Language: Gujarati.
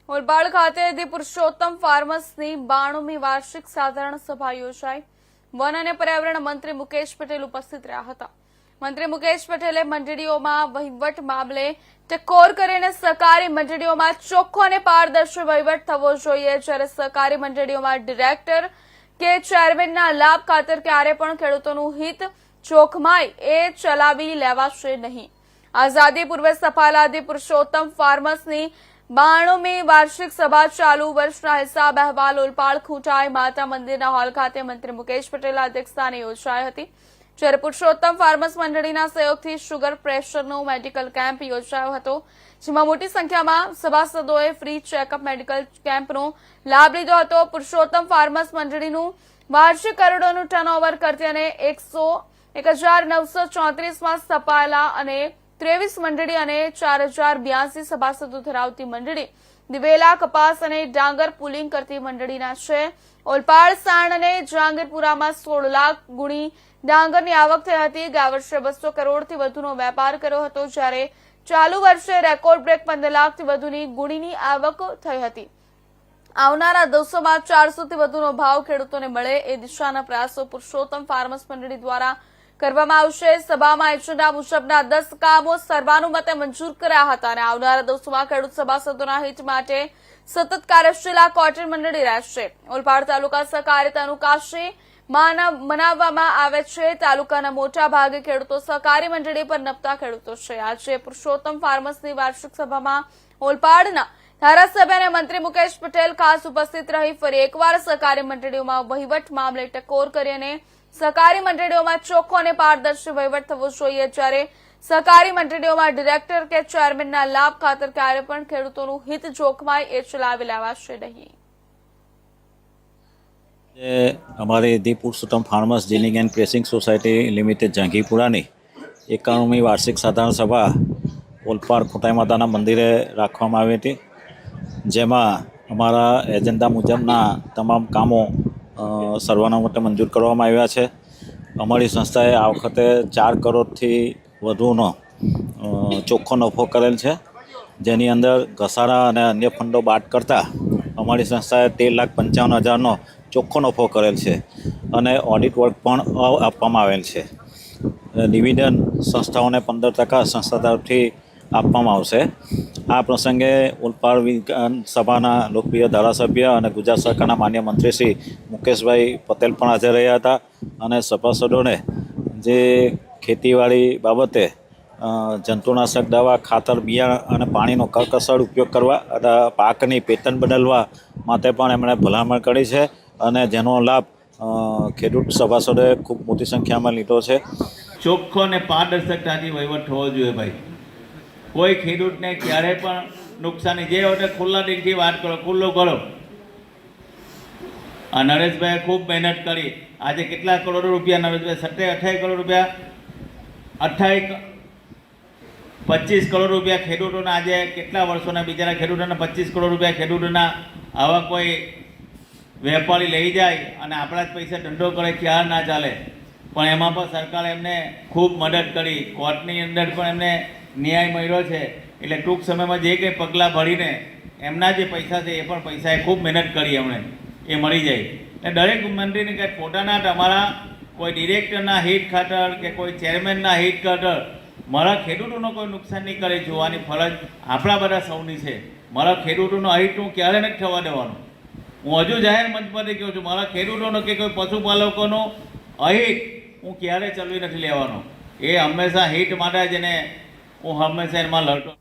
ઓલપાડ ખાતે ધી પુરુષોત્તમ ફાર્મર્સની 92મી વાર્ષિક સાધારણ સભા યોજાઈ। વન અને પર્યાવરણ મંત્રી મુકેશ પટેલ ઉપસ્થિત રહ્યા હતા। મંત્રી મુકેશ પટેલે મંડળીઓમાં વહીવટ મામલે ટકોર કરીને સહકારી મંડળીઓમાં ચોખ્ખો અને પારદર્શી વહીવટ થવો જોઈએ, જ્યારે સહકારી મંડળીઓમાં ડિરેક્ટર કે ચેરમેનના લાભ ખાતર ક્યારે પણ ખેડૂતોનું હિત જોખમાય એ ચલાવી લેવાશે નહીં। આઝાદી પૂર્વે સ્થપાયેલા ધી પુરુષોત્તમ ફાર્મર્સની 92મી વાર્ષિક સભા ચાલુ વર્ષના હિસાબ અહેવાલ ઓલપાડ ખૂંટાઈ માતા મંદિરના હોલ ખાતે મંત્રી મુકેશ પટેલના અધ્યક્ષસ્થાને યોજાઈ હતી, જ્યારે પુરુષોત્તમ ફાર્મર્સ મંડળીના સહયોગથી શુગર પ્રેશરનો મેડિકલ કેમ્પ યોજાયો હતો, જેમાં મોટી સંખ્યામાં સભાસદોએ ફ્રી ચેકઅપ મેડિકલ કેમ્પનો લાભ લીધો હતો। પુરુષોત્તમ ફાર્મર્સ મંડળીનું વાર્ષિક કરોડોનું ટર્નઓવર કરતી અને 1,934માં સ્થપાયેલા અને 23 મંડળી અને 4082 સભાસદો ધરાવતી મંડળી દિવેલા, કપાસ અને ડાંગર પુલિંગ કરતી મંડળીના છે। ઓલપાડ, સાણ અને જહાંગીરપુરામાં 16 લાખ ગુણી ડાંગરની આવક થઈ હતી। ગયા વર્ષે 200 કરોડથી વધુનો વેપાર કર્યો હતો, જ્યારે ચાલુ વર્ષે રેકોર્ડ બ્રેક 15 લાખથી વધુની ગુણીની આવક થઈ હતી। આવનારા દિવસોમાં 400થી વધુનો ભાવ ખેડૂતોને મળે એ દિશાના પ્રયાસો પુરુષોત્તમ ફાર્મર્સ મંડળી દ્વારા કરવામાં આવશે। સભામાં એજન્ડા મુજબના 10 કામો સર્વાનુમતે મંજૂર કર્યા હતા અને આવનારા દિવસોમાં ખેડૂત સભાસદોના હિત માટે સતત કાર્યશીલ આ કોર્ટર મંડળી રહેશે। ઓલપાડ તાલુકા સહકારિતાનું કાશી મનાવવામાં આવે છે। તાલુકાના મોટા ભાગે ખેડૂતો સહકારી મંડળી પર નપતા ખેડૂતો છે। આજે પુરુષોત્તમ ફાર્મર્સની વાર્ષિક સભામાં ઓલપાડના ધારાસભ્ય અને મંત્રી મુકેશ પટેલ ખાસ ઉપસ્થિત રહી ફરી એકવાર સહકારી મંડળીઓમાં વહીવટ મામલે ટકોર કરી અને સહકારી મંડળીઓમાં ચોખ્ખો અને પારદર્શી વહીવટ થવો જોઈએ, જ્યારે સહકારી મંડળીઓમાં ડિરેક્ટર કે ચેરમેનના લાભ ખાતર ક્યારે પણ ખેડૂતોનું હિત જોખમાય એ ચલાવી લેવાશે નહીં। हमारे the Purushottam farmers ginning and pressing society limited जहांगीरपुरानी 91મી વાર્ષિક સાધારણ સભા ઓલપાડ ખૂંટાઈ માતાના મંદિરે રાખવામાં આવી હતી, જેમાં અમારા એજન્ડા મુજબના તમામ કામો સર્વાનુમતે મંજૂર કરવામાં આવ્યા છે। અમારી સંસ્થાએ આ વખતે 4 કરોડથી વધુનો ચોખ્ખો નફો કરેલ છે, જેની અંદર ઘસારા અને અન્ય ફંડો બાદ કરતાં અમારી સંસ્થાએ 13,55,000નો ચોખ્ખો નફો કરેલ છે અને ઓડિટ વર્ક પણ આપવામાં આવેલ છે। ડિવિડન્ડ સંસ્થાઓને 15% સંસ્થા તરફથી આપવામાં આવશે। આ પ્રસંગે ઓલપાડ વિધાનસભાના લોકપ્રિય ધારાસભ્ય અને ગુજરાત સરકારના માન્ય મંત્રી શ્રી મુકેશભાઈ પટેલ પણ હાજર રહ્યા હતા અને સભાસદોને જે ખેતીવાડી બાબતે જંતુનાશક દવા, ખાતર, બિયારણ અને પાણીનો કરકસર ઉપયોગ કરવા અને પાકની પેટર્ન બદલવા માટે પણ એમણે ભલામણ કરી છે અને જેનો લાભ ખેડૂત સભાસદોએ ખૂબ મોટી સંખ્યામાં લીધો છે। ચોખ્ખો અને પારદર્શકતાથી વહીવટ થવો જોઈએ ભાઈ। કોઈ ખેડૂતને ક્યારે પણ નુકસાની જે વખતે ખુલ્લા દિલથી વાત કરો, ખુલ્લો કરો। આ નરેશભાઈએ ખૂબ મહેનત કરી। આજે કેટલા કરોડો રૂપિયા નરેશભાઈ 27-28 કરોડ રૂપિયા 25 કરોડ રૂપિયા ખેડૂતોના આજે કેટલા વર્ષોના બિચારા ખેડૂતોના 25 કરોડ રૂપિયા ખેડૂતોના આવા કોઈ વેપારી લઈ જાય અને આપણા જ પૈસા ધંધો કરે ક્યાં ના ચાલે, પણ એમાં પણ સરકારે એમને ખૂબ મદદ કરી। કોર્ટની અંદર પણ એમને ન્યાય મળ્યો છે, એટલે ટૂંક સમયમાં જે કંઈ પગલાં ભરીને એમના જે પૈસા છે એ પણ પૈસાએ ખૂબ મહેનત કરી એમણે એ મળી જાય। એટલે દરેક મંત્રીને કંઈ પોતાના તમારા કોઈ ડિરેક્ટરના હિત ખાતર કે કોઈ ચેરમેનના હિત ખાતર મારા ખેડૂતોનો કોઈ નુકસાન નહીં કરે જોવાની ફરજ આપણા બધા સૌની છે। મારા ખેડૂતોનો અહિત હું ક્યારે નથી થવા દેવાનો। હું હજુ જાહેર મંચ પરથી કહું છું, મારા ખેડૂતોનો કે કોઈ પશુપાલકોનો અહિત હું ક્યારે ચલવી નથી લેવાનો। એ હંમેશા હિત માટે જ એને હું હંમેશા એમાં લડતો।